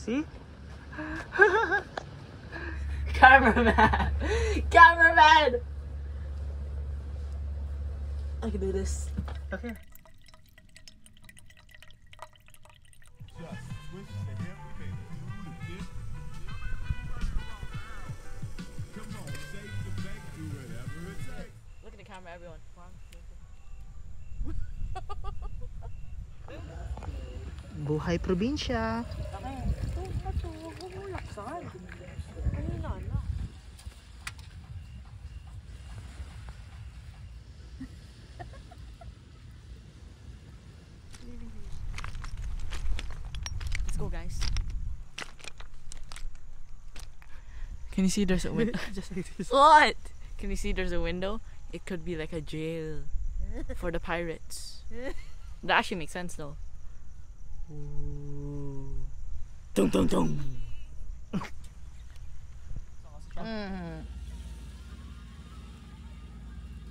See? Cameraman! Cameraman! I can do this. Okay. Look at the camera, everyone. Buhay probinsya. Let's go, guys. Can you see there's a window? Just like this. What? Can you see there's a window? It could be like a jail for the pirates. That actually makes sense though. Ooh. Tung tung tung.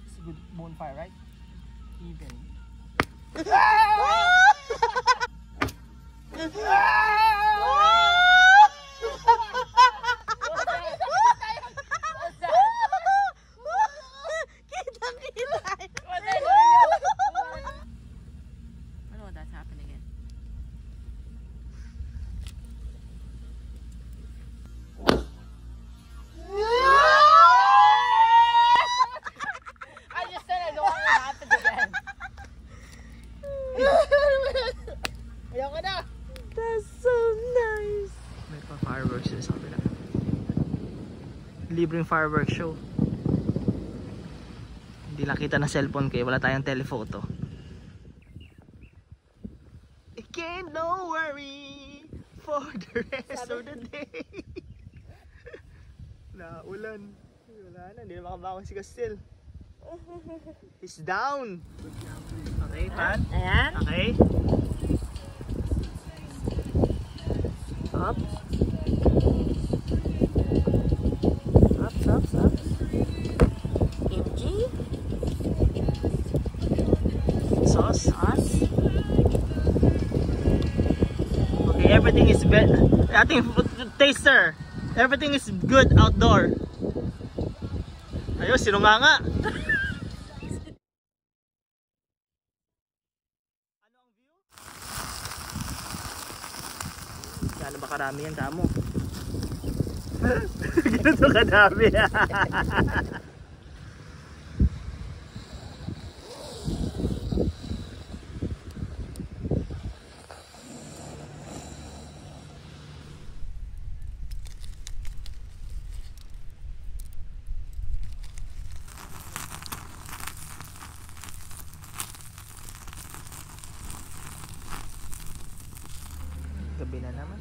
It's a good bonfire, right? Even. I know that's happening again. I just said I don't want it to happen again. Ayoko na. That's so nice. May pa fireworks sa kabila. Libreng fireworks show. Hindi lang kita na cellphone ko, wala tayong telephoto. Again, no worry for the rest of the day. Naulan. Wala na, hindi na makabangon si Castel. He's down. Okay, pan. Ayan. Okay. Up. Up. MG. Sauce. Okay, everything is better. I think taster. Everything is good outdoor. Ayos, sinunganga. Ano ang view? Gano'n ba karami yan, kamo? Ganito kadami. Gabi na naman.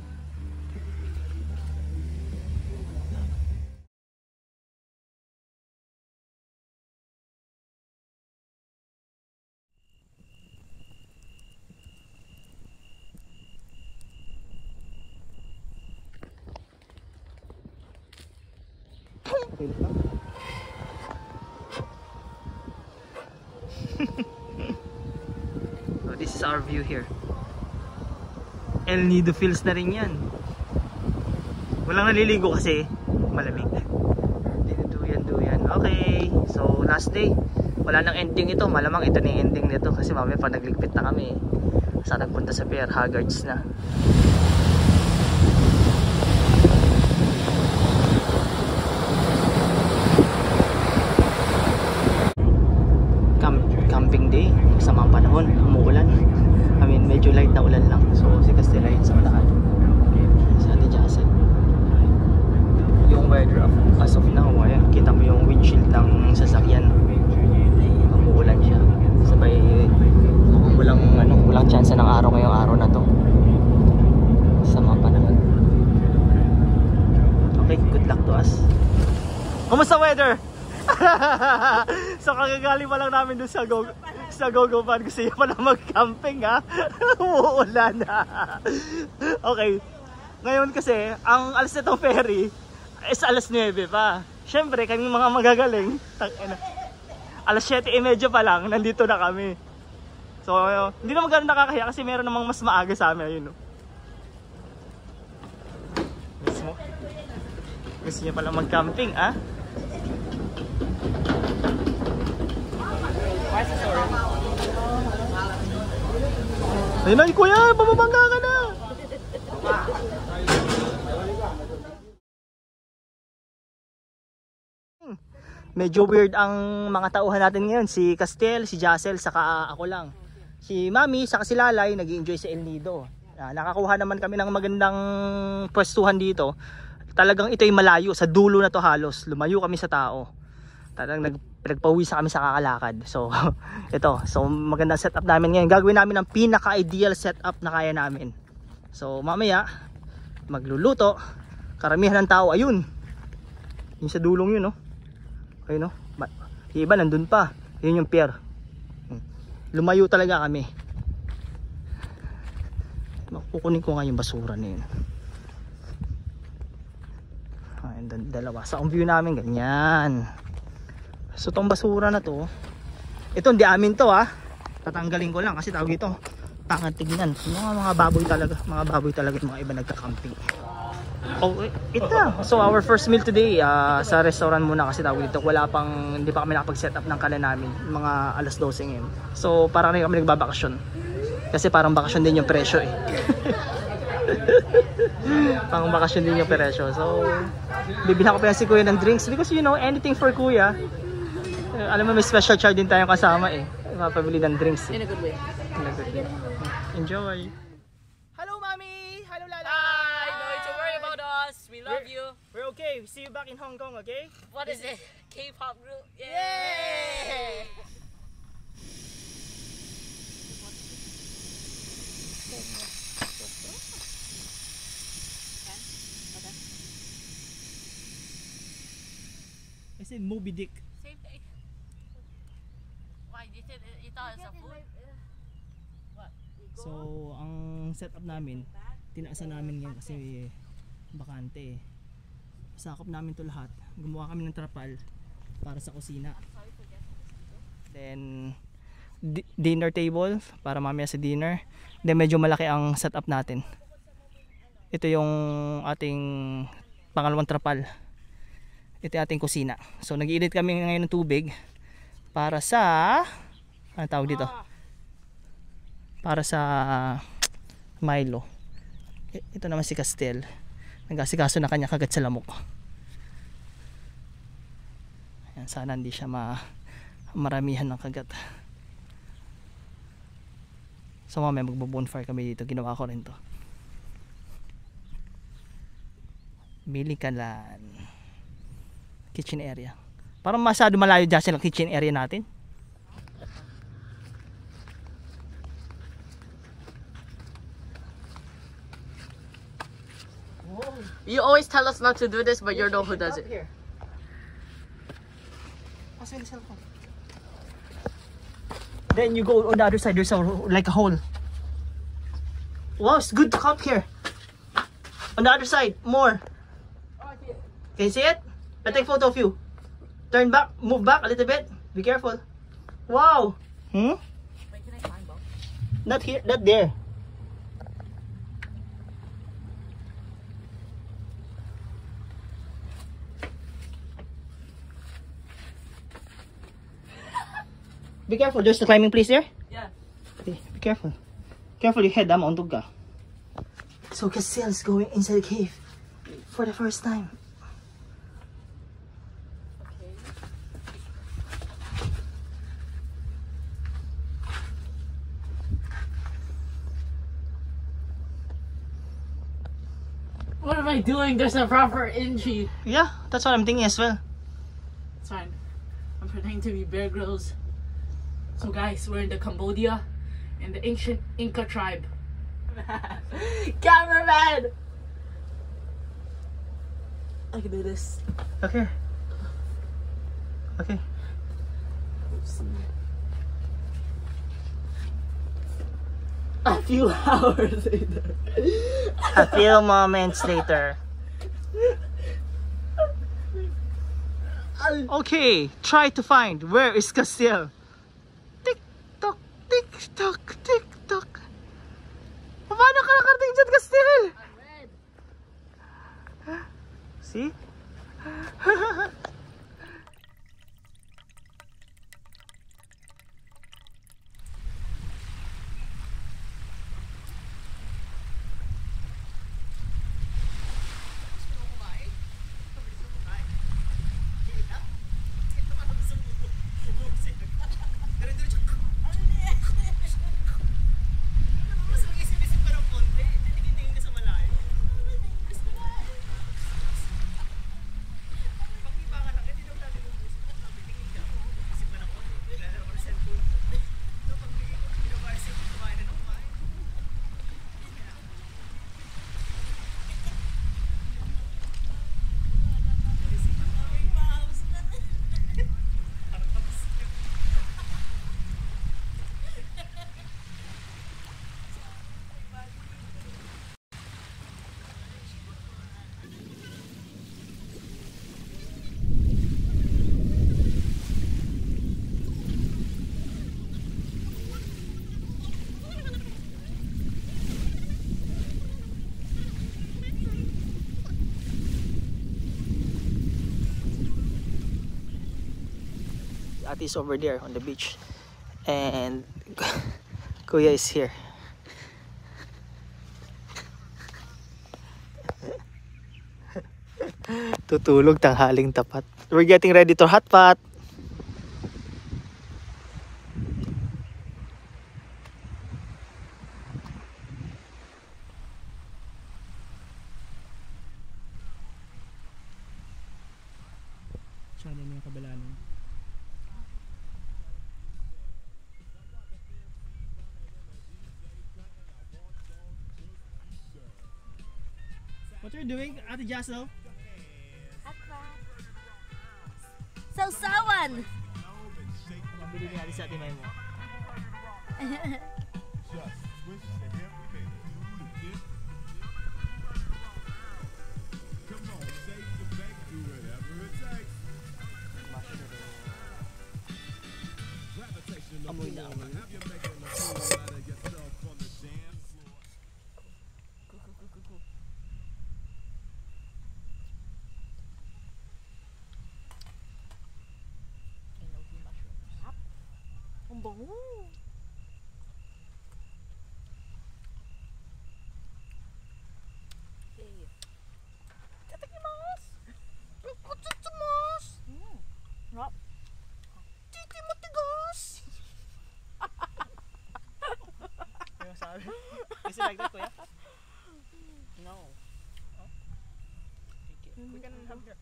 So this is our view here. El Nido Feels na rin yan. Walang naliligo kasi malamig. Duyan. Okay, so last day. Wala nang ending ito. Malamang ito na yung ending nito kasi mamaya pag nagligpit na kami, saan nagpunta sa Pierre Haggards na. Camping day, masamang panahon, umuulan. I mean, medyo light na ulan lang. So, si Castella yun sa unahan. Si Ate Jason. Yung weather as of now, ayan, kita mo yung windshield ng sasakyan. Umuulan siya. Sabay, walang chance ng araw ngayong araw na to. Masamang panahon. Okay, good luck to us. Kumusta weather? So kagagaling pa lang namin dun sa Gogo Pan kasi pa na mag-camping ha. Umuulan na. Okay. Ngayon kasi ang alas nitong ferry is alas 9 pa. Syempre kaming mga magagaling alas 7:30 pa lang nandito na kami. So hindi naman ganoon nakakahiya kasi meron namang mas maaga sa amin, yun no. mo. Gusto niya pala mag-camping, ah? Ayun na, kuya, bababangga ka na! Medyo weird ang mga tauhan natin ngayon. Si Castel, si Jacel, saka ako lang. Si Mami, saka si Lalay, nag-i-enjoy sa El Nido. Nakakuha naman kami ng magandang pwestuhan dito. Talagang ito'y malayo, sa dulo na to halos. Lumayo kami sa tao. Talagang nagpawisa kami sa kakalakad. So, ito. So, magandang setup namin ngayon. Gagawin namin ang pinaka-ideal setup na kaya namin. So, mamaya, magluluto. Karamihan ng tao, ayun. Yung sa dulong yun, no? Ayun, no? Yung iba nandun pa. Yun yung pier. Lumayo talaga kami. Kukunin ko nga yung basura na yun. Ayun, dalawa. Sa view namin, ganyan. So, tong basura na to, ito hindi amin to, ha. Tatanggalin ko lang kasi tawag ito, tangan tignan. Mga baboy talaga. Mga baboy talaga yung mga iba nagka-camping. Oh, ito. So our first meal today sa restaurant muna kasi tawag dito. Hindi pa kami nakapag-set up ng kanan namin. Mga alas 12 ngayon. So parang rin kami nagbabakasyon. Kasi parang bakasyon din yung presyo eh. Parang bakasyon din yung presyo. So bibilhan ko pa yan si Kuya ng drinks because you know, anything for Kuya. Alam mo may special charge din tayong kasama eh. Mapabili ng drinks eh. In a good way. In a good way. Enjoy. Hello Mami! Hello Lala! Hi! No need to worry about us. We love you. We're okay. See you back in Hong Kong, okay? What is it? K-pop group? Yay! I said Moby Dick. Same thing. Why? You thought it's a food? What? So, ang setup namin, tinaasan namin ngayon kasi bakante eh. Sakop namin to lahat. Gumawa kami ng trapal para sa kusina. Then, dinner table para mamaya sa dinner. Then, medyo malaki ang setup natin. Ito yung ating pangalawang trapal. Ito yung ating kusina. So, nag-i-init kami ngayon ng tubig para sa, ano tawag dito? Para sa Milo. Ito naman si Castel. Nag-asikaso na kanya kagat sa lamok. Ayan, sana hindi siya maramihan ng kagat. So mamaya magbo-bonfire kami dito. Ginawa ko rin to. Bilikalan. Kitchen area. Parang masyado malayo dyan silang kitchen area natin. You always tell us not to do this, but you're the one who does it. Then you go on the other side. There's like a hole. Wow, it's good to camp here. On the other side, more. Can you see it? I'll take photo of you. Turn back, move back a little bit. Be careful. Wow. Wait, can I climb up? Not here, not there. Be careful, there's the climbing place there. Yeah. Okay, be careful. Careful your head, mauntog ka. So Casel's going inside the cave for the first time. Okay. What am I doing? There's a proper entry. Yeah, that's what I'm thinking as well. It's fine. I'm pretending to be Bear Grylls. So guys, we're in the Cambodia in the ancient Inca tribe. Cameraman! I can do this. Okay. Okay. A few hours later. A few moments later. Okay, try to find where is Castel. Tick tock, tick tock, tick tock. Paano ka nakarating dyan, Castel? I'm red. See? Ate is over there on the beach and Kuya is here. Tutulog tanghaling tapat. We're getting ready to hot pot. Sana na yung kabalanan. What are you doing, Ate Jasso? Sausawan! Nabili ni Ate sa Ate May mo. Amoy na amoy. Ang bango. Tatakimasu! Kutsumasu! Rap. Titi mo tigas! Ano sabi? Is it like that, Kuya? No. Oh? Thank you. We can have here.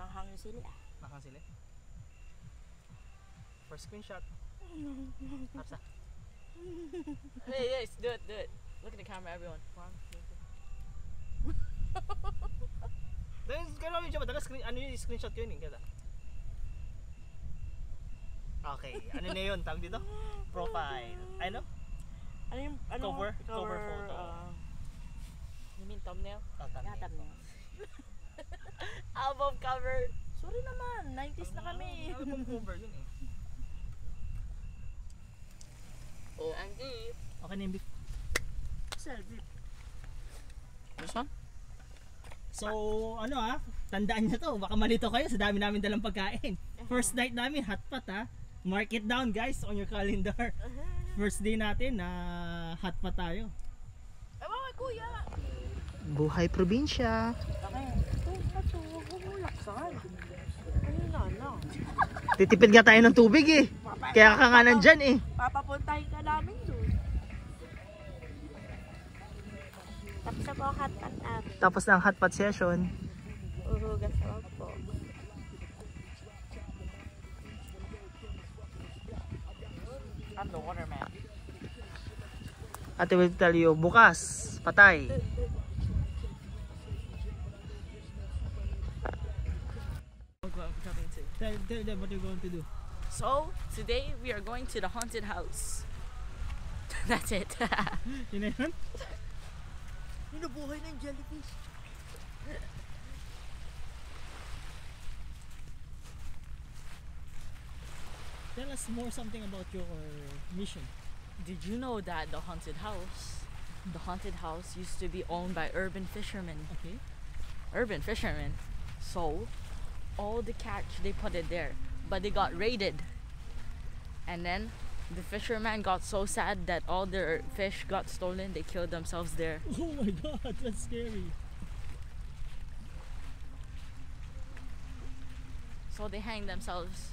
Mahangin sila. Nakang sila. For screenshot. Hapsa. Hey, yes, do it, do it. Look at the camera, everyone. Dahil kaya namin siya madalas ano yung screenshot ko yun eh. Kaya. Okay, ano na yun? Tawag dito? Profile. Ano? Ano yung Cover photo. You mean thumbnail? Oh, Yeah, thumbnail. Album cover. Sorry naman, 90s na kami. Album cover yun eh. OMG. Okay na yung beef. Selfie. This one? So, ano tandaan nyo to, baka malito kayo sa dami namin dalang pagkain. First night namin, hot pot Mark it down guys on your calendar. First day natin na hot pot tayo. Ay, mga kuya! Buhay probinsya. Titipid nga tayo ng tubig eh. Kaya ka nga nandyan eh. Papapuntahin ka namin doon. Tapos na po ang hot pot namin. Tapos na ang hot pot session. Uhugas naman po. I'm the waterman. Ate will tell you, bukas, patay. Tell them what you're going to do. So, today we are going to the haunted house. That's it. Yun na yun? Ninubuhay ng jellyfish. Tell us more something about your mission. Did you know that the haunted house used to be owned by urban fishermen? Okay. Urban fishermen. So, all the catch, they put it there. But they got raided. And then, the fishermen got so sad that all their fish got stolen, they killed themselves there. Oh my god, that's scary. So they hanged themselves.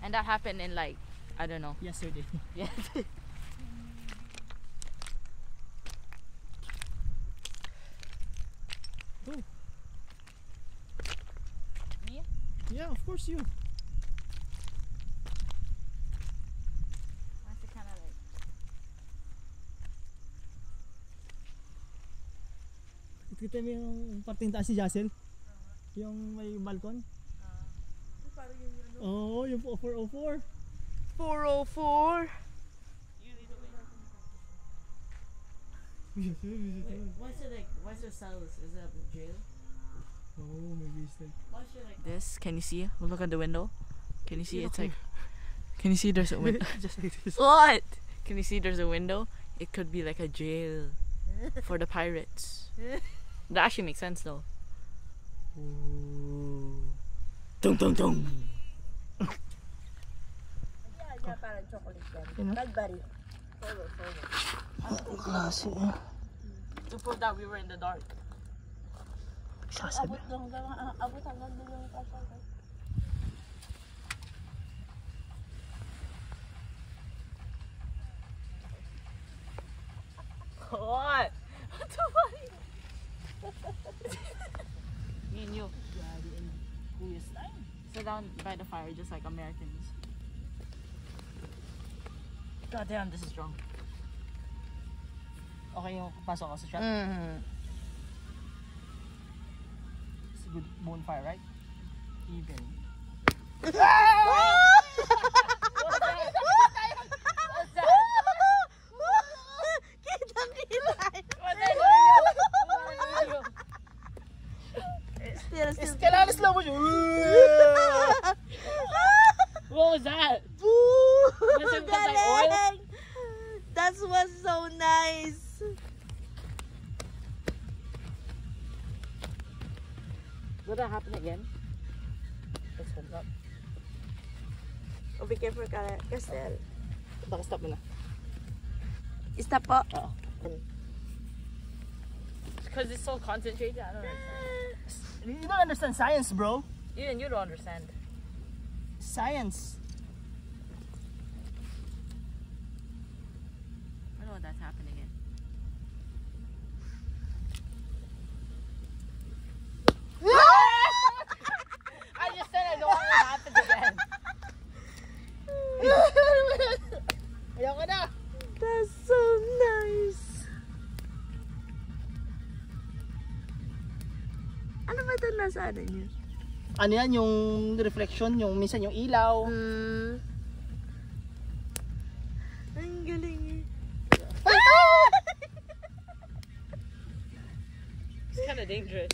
And that happened in like, I don't know. Yesterday. Yeah. Oh. Me? Yeah, of course you. Why's it kinda like... Kita mo yung parting taas si Jassel? Yung may balkon? Oo, yung 404. 404. Wait, what's it like? What's your cells? Is it a jail? Oh, maybe it's like... This, can you see? We'll look at the window. Can you see? It's like... Can you see there's a window? Just like this. What? Can you see there's a window? It could be like a jail for the pirates. That actually makes sense though. Ooh. Tung tung tung. Yan, parang chocolate yan. Ano? Cadbury. Ang klase eh. To prove that we were in the dark. Sasabi. Abot hanggang doon yung kasal. What? What the fuck? Me and you. Sit down by the fire just like Americans. God damn, this is strong. Okay yung pasok ako sa shot? It's a good bonfire, right? Even. Kailangan slow mo siya. What was that? Was it because I oil? That was so nice. Will that happen again? Let's hope not. Oh, be careful ka, Castel. Baka stop mo na. Stop po. Oo. Because it's so concentrated. I don't understand. You don't understand science, bro. Even you don't understand. Science. I don't know what that's happening in. I just said I don't want it to happen again. Ayoko na. That's so nice. Ano ba ito nasa ano niyo? Ano yan, yung reflection, yung minsan yung ilaw. Ang galing eh. It's kind of dangerous.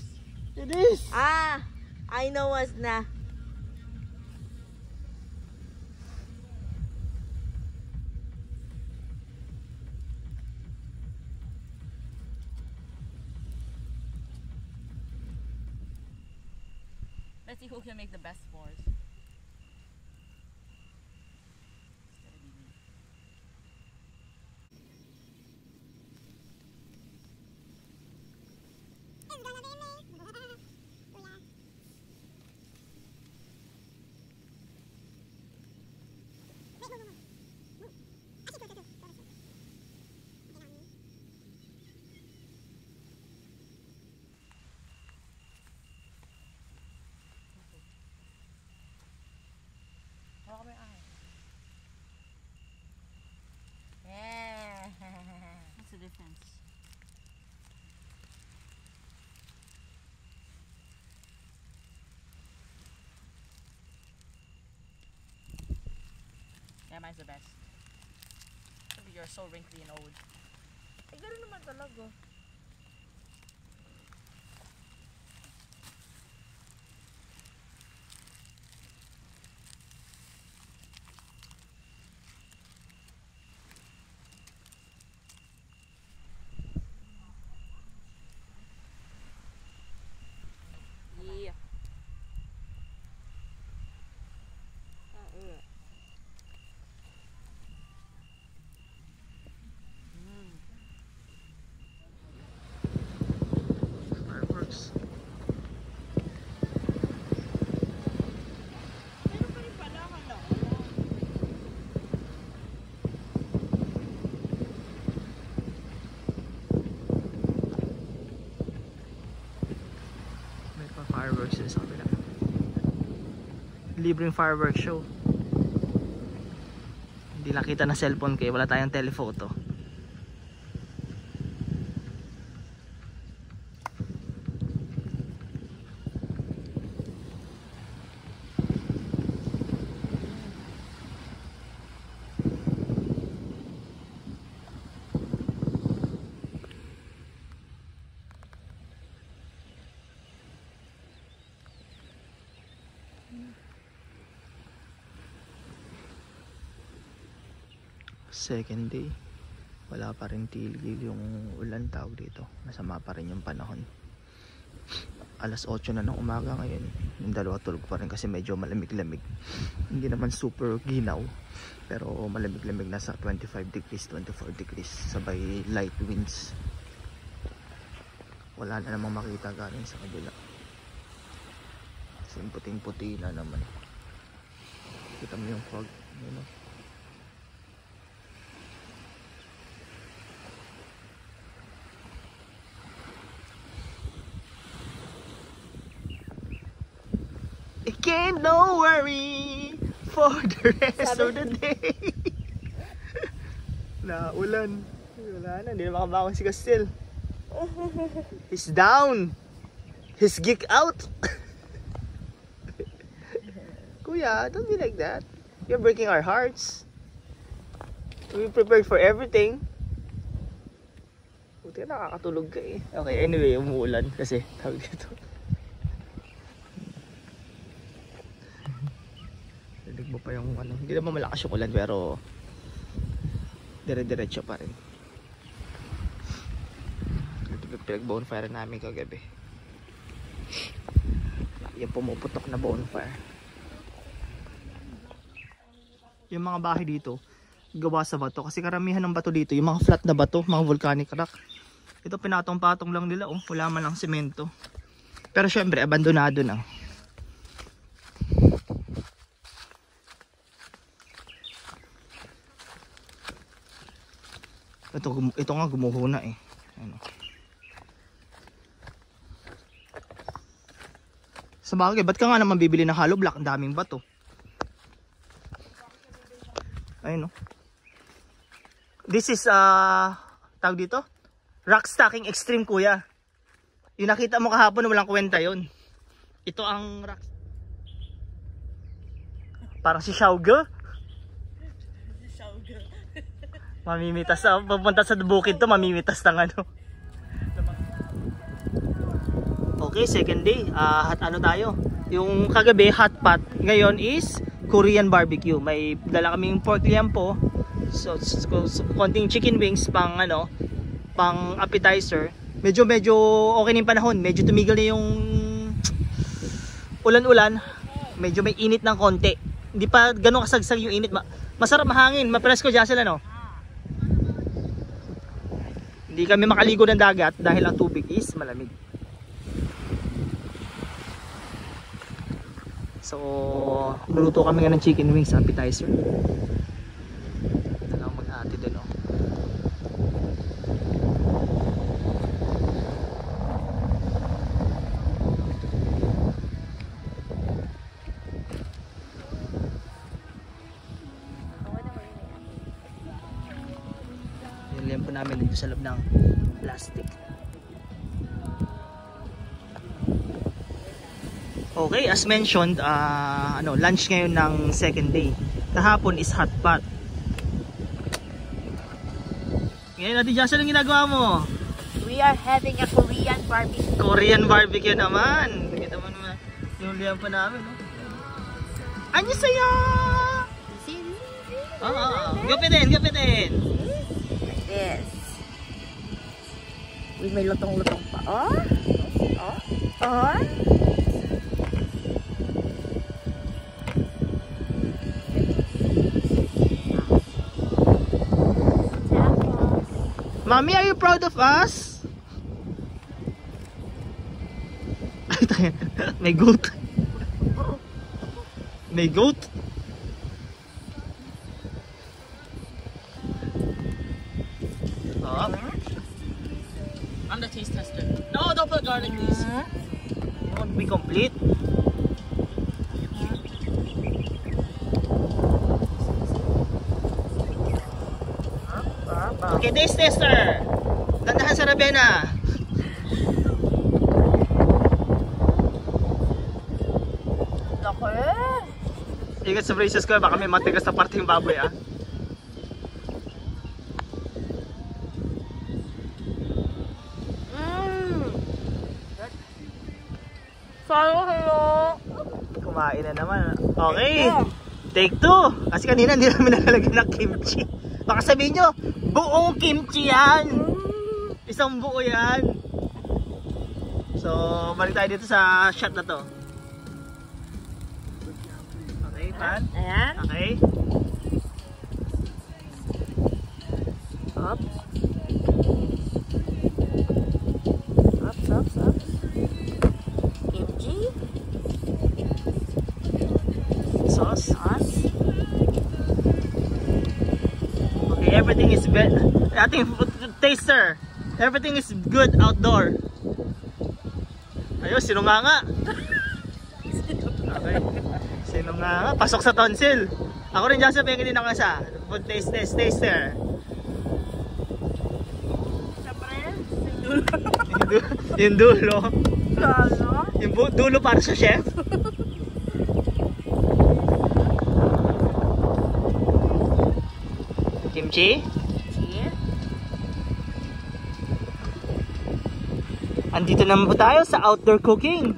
It is. Ah, I know what's na. Let's see who can make the best s'mores. Yeah. What's the difference? Yeah, mine's the best. You're so wrinkly and old. Eh, gano'n naman talaga. Fireworks sa kabila. Libreng fireworks show. Hindi lang kita na cellphone ko, wala tayong telephoto. Second day, wala pa rin tigil yung ulan, tawag dito. Masama pa rin yung panahon. Alas 8 na ng umaga ngayon. Yung dalawa tulog pa rin kasi medyo malamig-lamig. Hindi naman super ginaw, pero malamig-lamig, nasa 25 degrees, 24 degrees. Sabay light winds. Wala na namang makita galing sa kabila. Kasi puting-puti na naman. Kita mo yung fog, you know? Again, no worry for the rest of the day. Naulan. Wala na, hindi na makabangon si Castel. He's down. He's geek out. Kuya, don't be like that. You're breaking our hearts. We prepared for everything. Buti na nakakatulog ka eh. Okay, anyway, umuulan kasi tawag dito. Dinig mo pa yung ano, hindi naman malakas yung ulan pero dire-diretso pa rin. Pinag-bonfire namin kagabi. Yung pumuputok na bonfire. Yung mga bahay dito gawa sa bato kasi karamihan ng bato dito yung mga flat na bato, mga volcanic rock. Ito pinatong-patong lang nila, oh, wala man lang semento. Pero syempre abandonado na. Ito nga gumuho na eh. Ano. Sa bagay, ba't ka nga naman bibili ng hollow block? Ang daming bato. Ayun, no? This is tawag dito? Rock stacking extreme, kuya. Yung nakita mo kahapon, walang kwenta yun. Ito ang rock. Parang si Xiaoge. Mamimitas na, pupunta sa bukid to, mamimitas ng ano. Okay, second day. Ano tayo? Yung kagabi, hot pot. Ngayon is Korean barbecue. May dala kaming pork liampo. So konting chicken wings pang ano, pang appetizer. Medyo okay na yung panahon. Medyo tumigil na yung ulan-ulan. Medyo may init ng konti. Hindi pa gano'ng kasagsag yung init. Masarap, mahangin, mapresko dyan sila, no? Hindi kami makaligo ng dagat dahil ang tubig is malamig. So, luluto kami nga ng chicken wings appetizer. Ito lang mag-ati din, oh. Yung po namin dito sa loob ng plastic. Okay, as mentioned, lunch ngayon ng second day. Kahapon is hot pot. Ngayon natin dyan, saan ginagawa mo? We are having a Korean barbecue. Korean barbecue naman. Kita mo naman yung liyan pa namin, no? Anyo saya! Gapitin! Yes. May lutong-lutong pa. Oh. Mommy, are you proud of us? May goat. May goat. Oh. I'm the taste tester. No, don't put garlic, please. won't be complete. Okay, taste tester. Dandahan sa Ravenna. Ingat sa braces ko, baka may matigas na parte yung baboy ah. Hello. Kumain na naman. Okay. Take 2. Kasi kanina hindi namin nakalagyan ng kimchi. Baka sabihin nyo, buong kimchi yan. Isang buo yan. So, balik tayo dito sa shot na to. Okay, pan. Ayan. Okay. Up. Up. Kimchi. Sauce. Sauce. Okay, everything is ating taster. Everything is good outdoor. Ayun, sinunganga. Okay. Sinunganga. Pasok sa tonsil. Ako rin dyan sa pengen din ako sa food taster. Yung dulo. Yung dulo para sa chef. Kimchi. Andito naman po tayo sa outdoor cooking.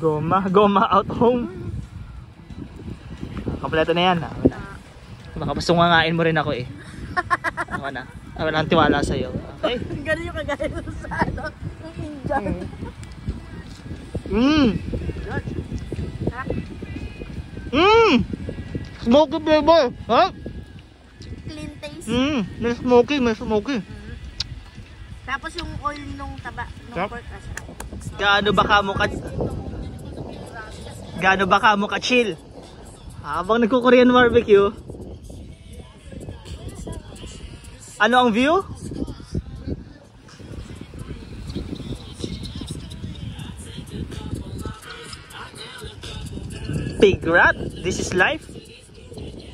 Goma out home. Kompleto na yan. Baka pasungangain mo rin ako eh. Ako na ang tiwala sa'yo. Okay? Ganun yung kagaya sa ano, yung Indian. Smoky flavor. Ha? Clean taste. May smoky. Tapos yung oil nung taba, nung pork asarap. Gaano ba ka mo ka-chill? Habang nagko-Korean barbecue. Ano ang view? Big rat, this is life.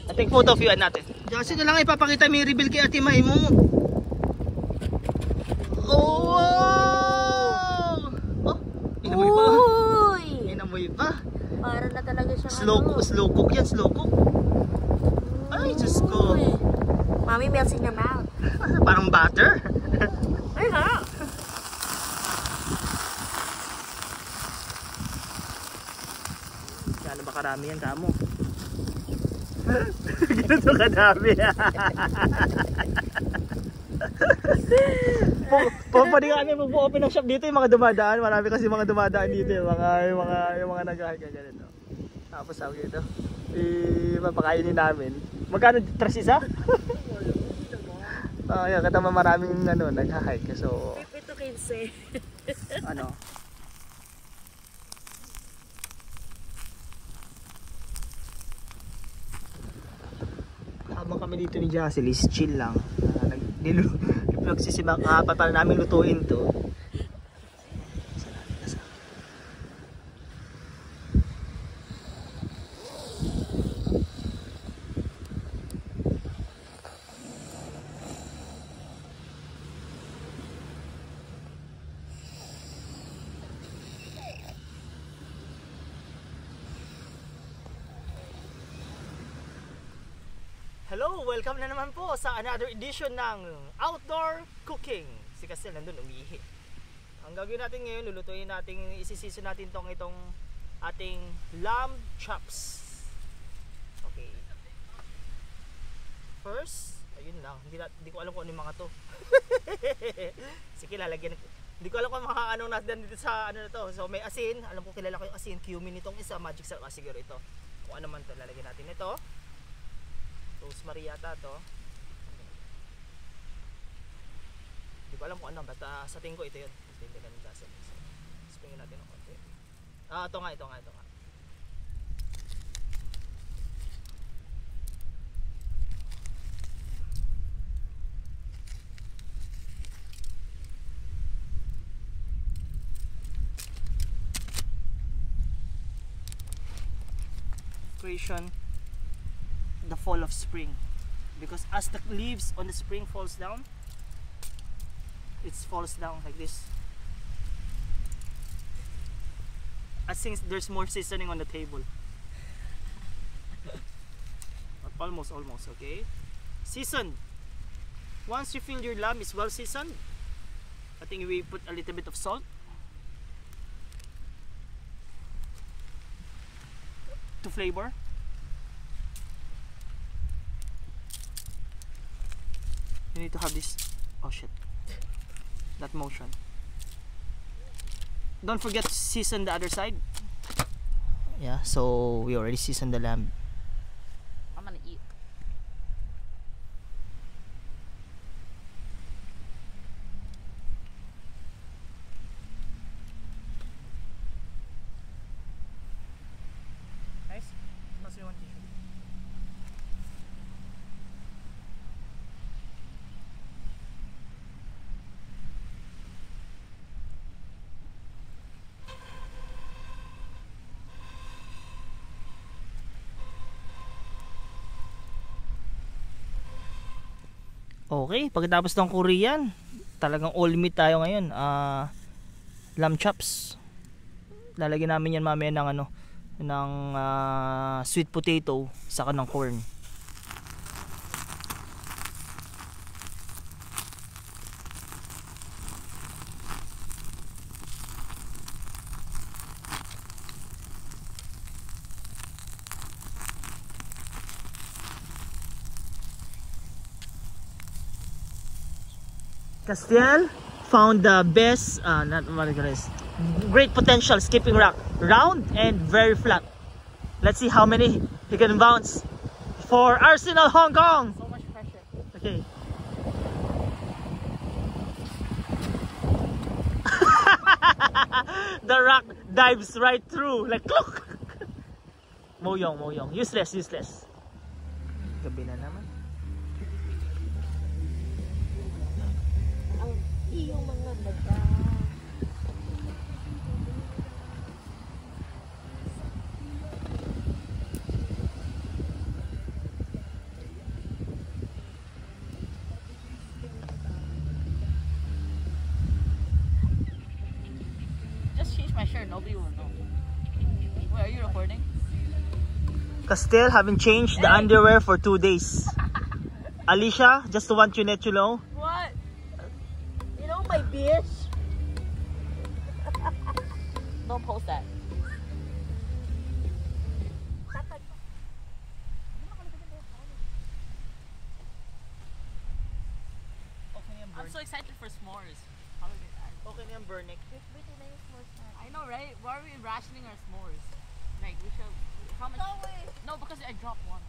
I take photo of you natin. Kasi na lang ipapakita may reveal kay Ate Mai mo. Oh! Oh! Inamoy pa. Uy! Inamoy pa. Para na talaga siya Slow cook yan, slow cook. Ay, Diyos ko. Mommy melts in your mouth. Parang butter. Ay ha! Gaano ba karami yan, kamo? Ganito kadami. Pwede kami mag-open ng shop dito, yung mga dumadaan. Marami kasi mga dumadaan dito, yung mga nag-hike ganito. Tapos sabi dito, ipapakainin namin. Magkano tres isa? Yan, katama maraming nag-hike. So, Pipito 15. ano? Habang kami dito ni Jocelyn, chill lang. Nagsisibak para namin lutuin to. Hello! Welcome na naman po sa another edition ng Outdoor Cooking. Si Castel nandun umiihi. Ang gagawin natin ngayon, lulutuin natin, isisiso natin itong ating lamb chops. Okay. First, ayun lang. Hindi ko alam kung ano yung mga to. Sige, lalagyan. Hindi ko alam kung mga anong natin dito sa ano na to. So may asin. Alam ko kilala ko yung asin. Cumin itong isa. Magic sarap. Siguro ito. Kung ano man to, lalagyan natin ito. Rosemary yata to. Hindi ko alam kung ano, basta sa tingin ko ito yun. Ito yung ganun dasa. So, springin natin ng konti. Ito nga. demonstration the fall of spring, because as the leaves on the spring falls down, it falls down like this. I think there's more seasoning on the table. Almost, okay? Seasoned. Once you feel your lamb is well seasoned, I think we put a little bit of salt to flavor. You need to have this, oh shit, that motion. Don't forget to season the other side. Yeah, so we already seasoned the lamb. I'm gonna eat. Nice. Pass me one tissue. Okay, pagkatapos ng Korean, talagang all meat tayo ngayon. Lamb chops. Lalagyan namin yan mamaya ng ano, ng sweet potato saka ng corn. Castiel found the best, not what it is, great potential skipping rock, round and very flat. Let's see how many he can bounce for Arsenal Hong Kong. So much pressure. Okay. The rock dives right through, like look. Moyong, useless. Gabi na naman. Yung mga baga. Just change my shirt, nobody will know. Wait, are you recording? Castiel haven't changed the underwear for 2 days. Alicia, just want you to know. What? You know my bitch? Don't post that. I'm so excited for s'mores. Okay na yung burnick. I know, right? Why are we rationing our s'mores? Like, we should. How much? No way. No, because I dropped one.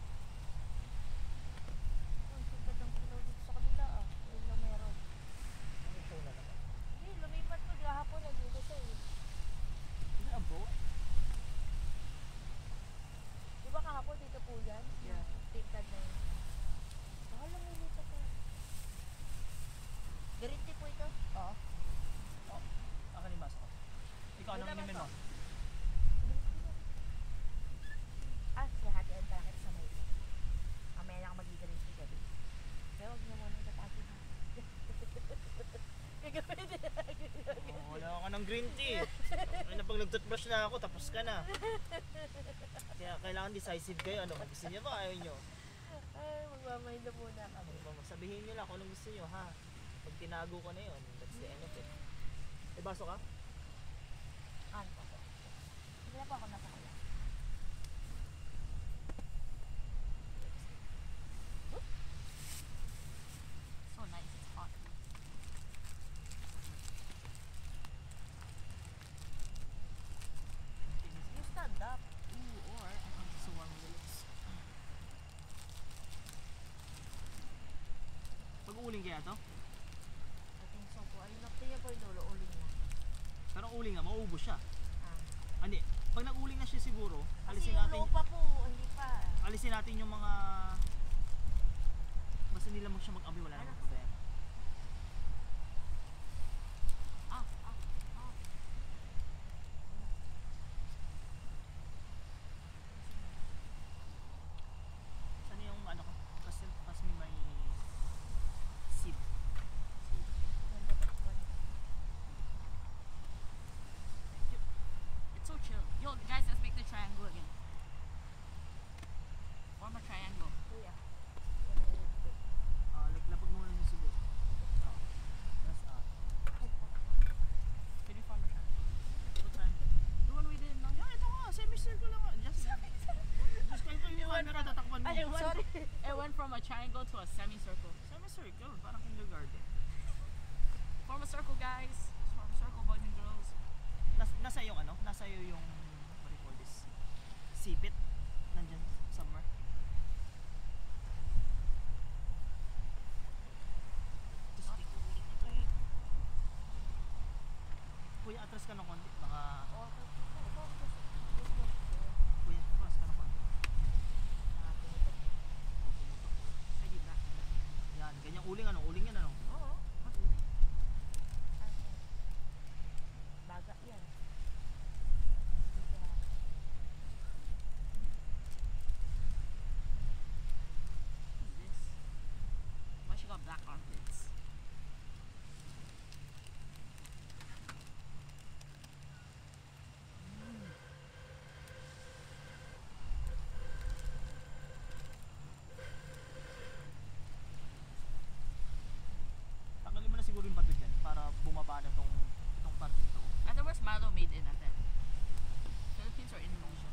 Sa kabila ah. Ayun na meron. Hindi, lumipat ko gahapon nandito siya eh. Is it a boat? Di ba kahapon dito po yan? Yeah. Tingkad na yun. Baka lumipat ko. Garanti po ito? Oo. Akin yung baso ko. Ikaw, anong Wala inumin ba mo? Ah, hati-hatian pala kita sa may. Mamaya lang magigaranti gabi. Pero huwag niyo muna tatagi ha. Gagawin din. Wala ka ng green tea. Ay na pag nag-toothbrush na ako, tapos ka na. Kaya kailangan decisive kayo. Ano, gusto niyo ba? Ayaw niyo? Ay, magmamahid na muna kami. Sabihin niyo lang kung anong gusto niyo, ha? Pag tinago ko na yun, that's the end of it. May baso ka? Ano po? Hindi na po ako nasa kaya. So nice, it's hot. You stand up. Ooh, or I can just warm the lips. Pag-uuling kaya to? I think so po. Ayun na niya po yung dulo. Uling na. Pero uling nga, mauubos siya. Ah. Hindi, pag nag-uling na siya siguro, Kasi alisin yung natin, lupa po, hindi pa. alisin natin yung mga, basta nila mo siya mag-amoy, wala namang problema. yung ano, nasa iyo yung what do you call this? Sipit nandiyan somewhere. Just take a minute ito eh. Kuya, atras ka ng konti. Baka, kuya, atras ka ng konti. Ay, di ba? Yan, ganyang uling ano, uling yan ano. Oo. Baga yan. Who's this? Why she got black armpits? Tanggalin mo na siguro yung bato dyan para bumaba na itong parte nito. Ate, where's Milo made in ate? Philippines or Indonesia?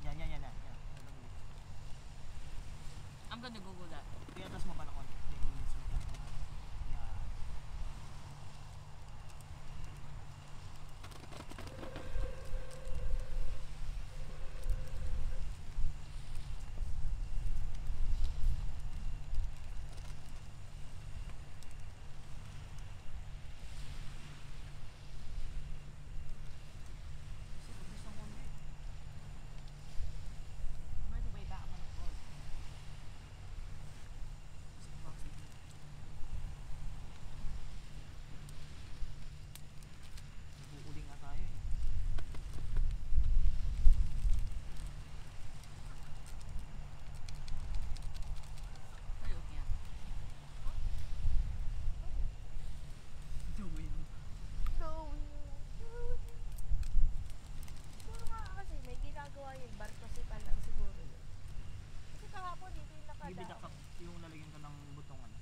Yan. I'm gonna Google that. Kaya atras mo pa na konti. Yan. I'm ready way back on the road. Nag-uuling nga tayo eh. What are you looking at? The wind. Siguro nga kasi may ginagawa yung barko si lang siguro yun. Kasi kahapon dito yung Bibida ka nakadaan. yung lalagyan ka ng butong ano.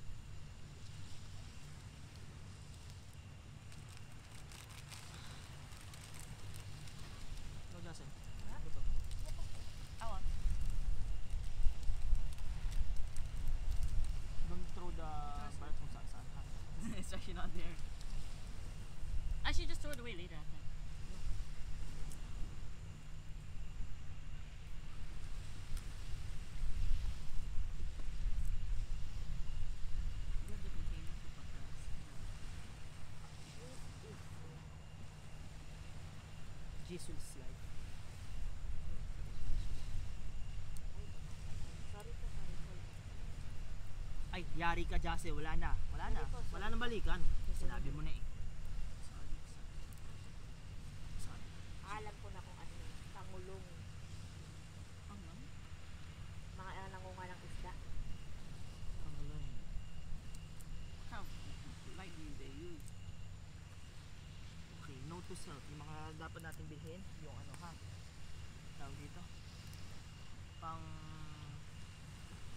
No, Justin. Ha? Buto. I want. Don't throw the balat kung saan saan. Ha? It's actually not there. I should just throw it away later. Ate. We have the container to put the rest. Jesus slide. Sorry po. Ay, yari ka, Jase. Wala na. Sorry po, sorry. Wala na balikan. Sinabi mo na eh. Sorry. Alam ko na kung ano yun. Pangulong. Ano? Mga nangunga ng isda. Pangalan. How lightly they use. Okay, note to self. Yung mga dapat natin bilhin, yung ano ha. Tawag dito. Pang...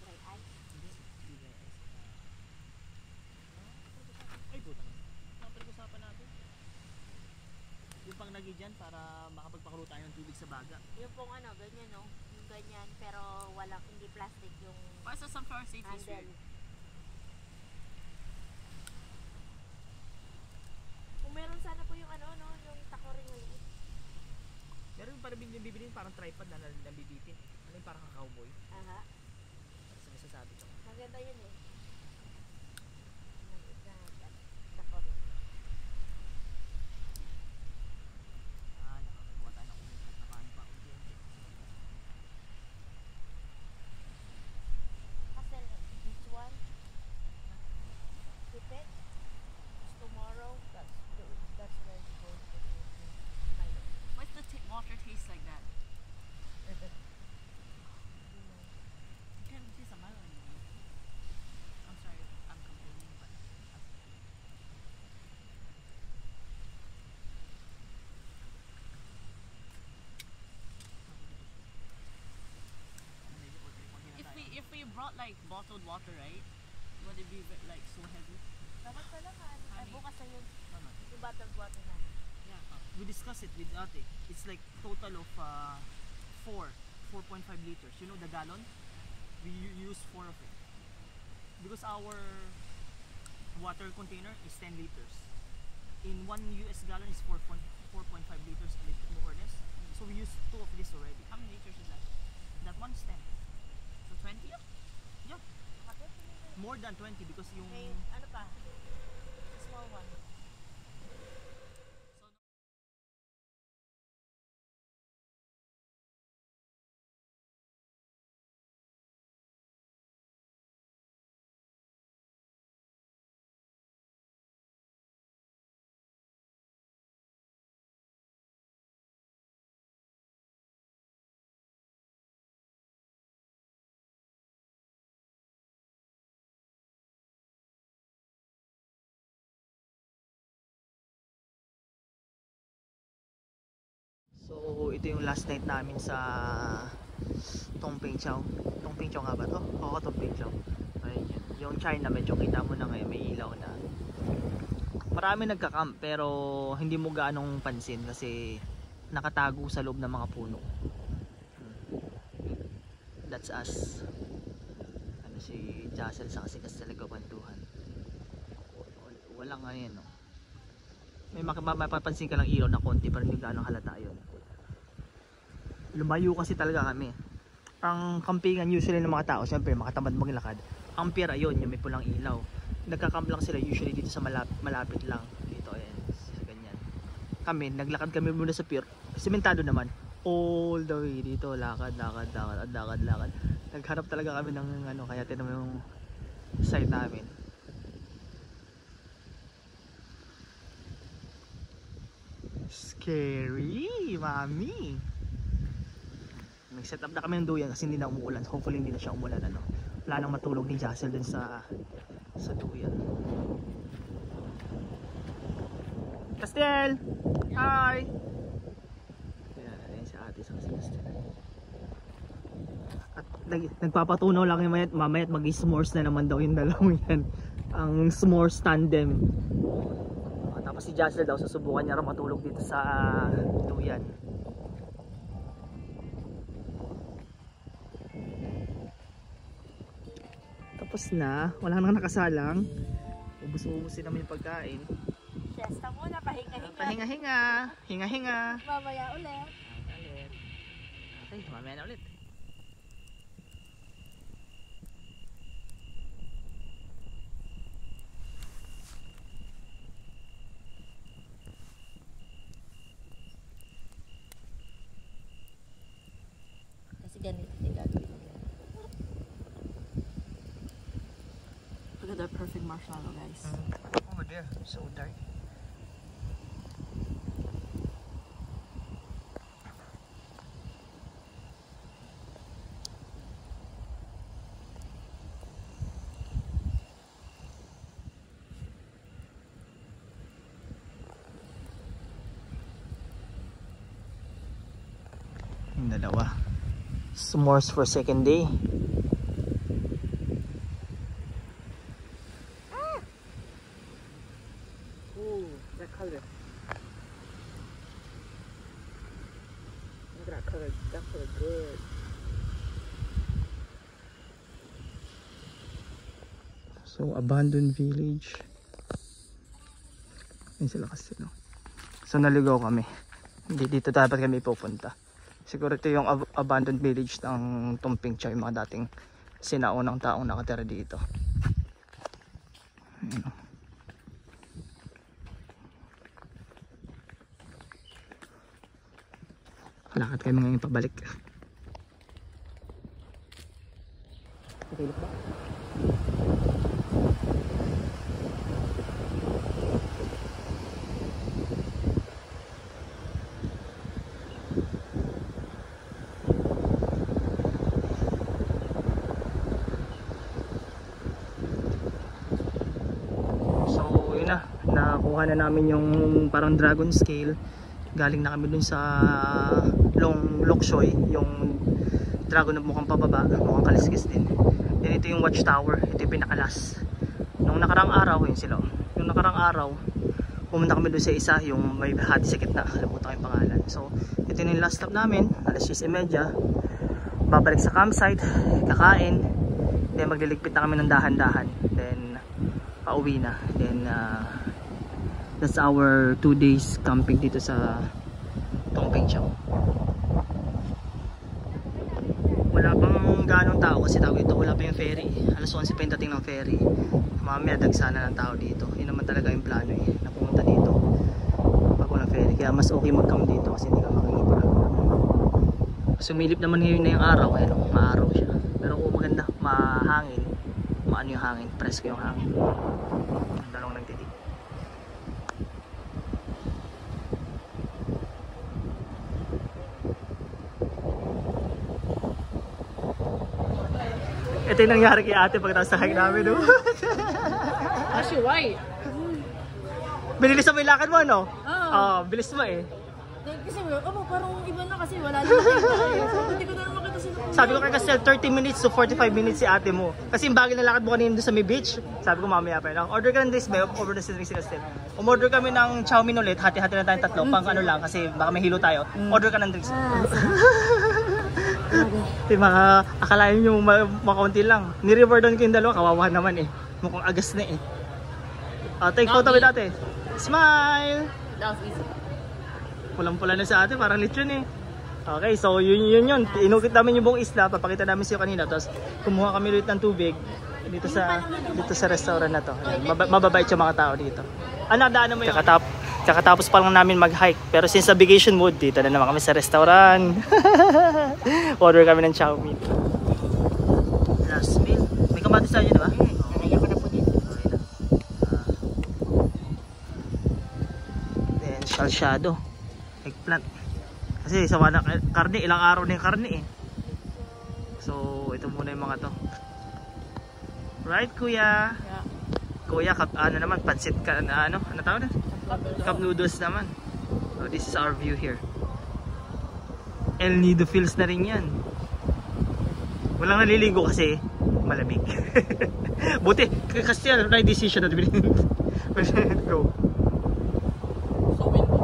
Dry ice. Hindi. Hindi guys. Ay, putang. Ano pinag-usapan natin? Yung pang lagi dyan para makapagpakulo tayo ng tubig sa baga. Yung pong ano, ganyan no. Yung ganyan, pero walang, hindi plastic yung Why is the sunflower seed handle. weird? Kung meron sana po yung ano, no, yung takoring maliit. Meron yung parang bibilin parang tripod na nabibitin. Ano yung parang cowboy? Aha. Sa masasabi ko. Maganda yun eh. Maliit na takoring. Nakakagawa tayo ng ulit at nakaan pa. Kasi this one, keep it. It's tomorrow, that's where it's going to be. Why does the water taste like that? You can't taste the Milo anymore. I'm sorry, I'm complaining, but if we brought like bottled water, right? Would it be like so heavy? Dapat pala ka, ay Honey. bukas na yun. Tama. Yung bottled water na. Yeah. We discussed it with ate. It's like total of 4.5 liters. You know the gallon? We use 4 of it. Because our water container is 10 liters. In 1 US gallon is 4.5 liters, a little more or less. So we use 2 of this already. How many liters is that? That one is 10. So 20? Yeah. More than 20 because yung... May ano pa? Small one. So ito yung last night namin sa Tongpingchao. Tongpingchao nga ba to? Oo, Tongpingchao. Ayun yun. Yung China medyo kita mo na ngayon, may ilaw na. Marami nagka-camp pero hindi mo gaanong pansin kasi nakatago sa loob ng mga puno. That's us. Ano si Jassel sa kasi talaga kwentuhan. Walang ano yan, no? May mapapansin ka lang ilaw na konti pero hindi gaano halata yun. Lumayo kasi talaga kami. Ang campingan usually ng mga tao, syempre makatamad maglakad. Ang pier ayun, yung may pulang ilaw. Nagka-camp lang sila usually dito sa malapit lang. Dito ayan, sa ganyan. Kami, naglakad kami muna sa pier. Sementado naman. All the way dito, lakad. Naghanap talaga kami ng ano, kaya tinamo yung side namin. Scary, mami. Nag-set up na kami ng duyan kasi hindi na umuulan. Hopefully hindi na siya umulan, ano. Wala nang matulog ni Jassel dun sa duyan. Castel! Hi! Ayan si ate sa Castel. At nagpapatunaw lang yung mamaya at mag-s'mores na naman daw yung dalawang yan. Ang s'mores tandem. Tapos si Jassel daw susubukan niya rin matulog dito sa duyan. Tapos na, wala nang nakasalang. Ubus-ubusin naman yung pagkain. Siesta muna, pahinga-hinga. Pahinga-hinga, hinga-hinga. Mamaya ulit. Okay, mamaya na ulit. Kasi ganito yung gagawin. Look at that perfect marshmallow, guys. Over there, so dark. Yung dalawa. S'mores for second day. Ooh, that color. Look at that color. That color good. So, abandoned village. Ayun sila kasi, no? So, naligaw kami. Hindi dito dapat kami pupunta. Siguro ito yung abandoned village ng Tongpingchao, yung mga dating sinaunang taong nakatira dito. Ayun. Lakad kayo ngayon pabalik. Okay ba? Nakuha na namin yung parang dragon scale. Galing na kami dun sa Lokshoy, yung dragon na mukhang pababa, mukhang kaliskis din. Then ito yung watchtower, ito yung pinakalas. Nung nakarang araw, yun sila. Yung nakarang araw, pumunta kami dun sa isa, yung may hati sa gitna, kalimutan ko yung pangalan. So ito yung last stop namin, alas 10:30. Babalik sa campsite, kakain, then magliligpit na kami ng dahan-dahan. Then pauwi na. Then that's our 2 days camping dito sa Tongpingchao. Wala pang ganong tao kasi tawag ito, wala pa yung ferry. Alas 11 pa yung dating ng ferry. Mamaya dagsana ng tao dito. Yun naman talaga yung plano eh, na pumunta dito pag walang ferry. Kaya mas okay mag-camp dito kasi hindi ka makikita. Sumilip naman ngayon na yung araw, ayun, maaraw siya. Pero kung maganda, mahangin, maano yung hangin, presko yung hangin. Ang dalawang nagtitig. Ito yung nangyari kay ate pagkatapos sa hike namin, no? Actually, why? Binilis mo yung lakad mo, no? Oo. Bilis mo eh. Kasi parang iba na kasi wala naman tayo. Hindi ko na naman makita sila. Sabi ko kay Castel, 30 minutes to 45 minutes si ate mo. Kasi yung bagay na lakad mo kanina doon sa may beach. Sabi ko mamaya pa yun. Order ka ng drinks, may over na si Castel. Umorder kami ng chow mein ulit. Hati-hati na tayong tatlo. Pang ano lang kasi baka may hilo tayo. Order ka ng drinks. Diba, akalain nyo makaunti lang. Ni-rewardon ko yung dalawa. Kawawa naman eh. Mukhang agas na eh. Take photo with ate. Smile! That was easy. Pulang-pula na sa atin, parang lechon eh. Okay, so yun. Inukit namin yung buong isla, papakita namin sa'yo kanina. Tapos kumuha kami ulit ng tubig dito sa restaurant na to. Mababait yung mga tao dito. Ano, daanan mo yun? Kakatapos pa lang namin mag-hike. Pero since sa vacation mood, dito na naman kami sa restaurant. Order kami ng chow mein. Last meal. May kamatis tayo, di ba? Nalagyan ko na po dito. Then, salsyado. Eggplant. Kasi sawa na karne, ilang araw na yung karne eh. So, ito muna yung mga to. Right, kuya? Yeah. Kuya, ano naman, pansit ka, ano tawag na? Cup noodles naman. So, this is our view here. El Nido Fields na rin yan. Walang naliligo kasi malamig. Buti, kasi right decision na go. So windy.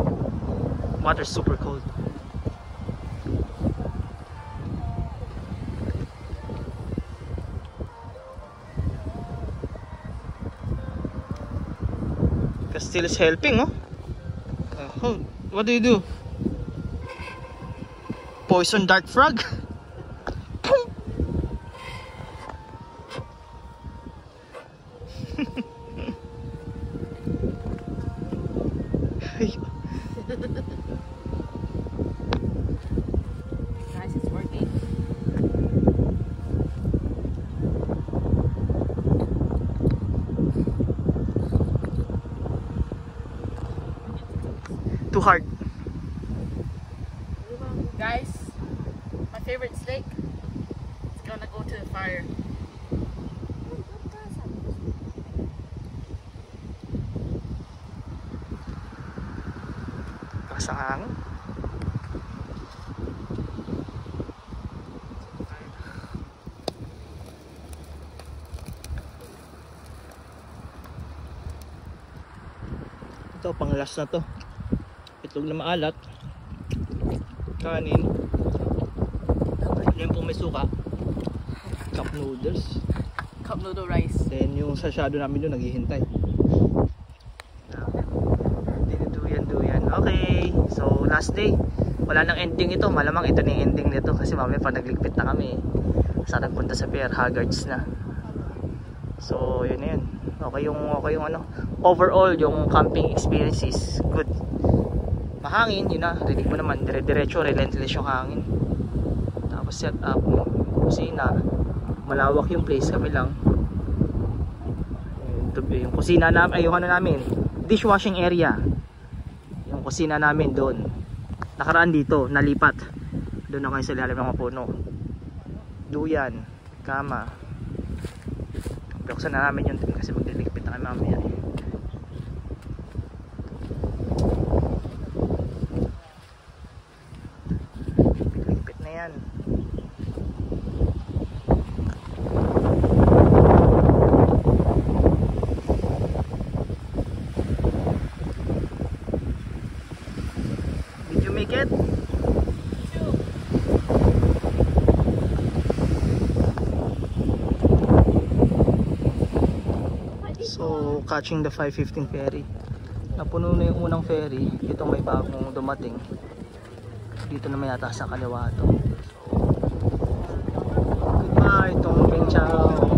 Water's super cold. Castile is helping, oh. What do you do? Poison dart frog? Guys, it's working. Too hard. Guys, my favorite steak is gonna go to the fire. Pasang. Ito, pang last na to. Itlog na maalat. Kanin. Yan po may suka. Cup noodles. Cup noodle rice. Then yung sasyado namin doon naghihintay. Duyan. Okay. So last day. Wala nang ending ito. Malamang ito na yung ending nito. Kasi mamaya pag nagligpit na kami. Sa nagpunta sa Pierre Haggards na. So yun na yun. Okay yung ano. Overall yung camping experience is good. Mahangin, yun na. Rinig mo naman. Dire-diretso, relentless yung hangin. Tapos set up. Kusina. Malawak yung place. Kami lang. Yung kusina namin. Ay, yung ano namin. Dishwashing area. Yung kusina namin doon. Nakaraan dito. Nalipat. Doon na kayo sa ilalim ng mga puno. Duyan. Kama. Buksan na namin yun. Kasi magdiligpit na kami mamaya. Ligpit na yan. Did you make it? So, catching the 5:15 ferry. Napuno na yung unang ferry. Ito may bagong dumating. Dito naman yata sa kaliwa to. So, goodbye, Tongping Chao.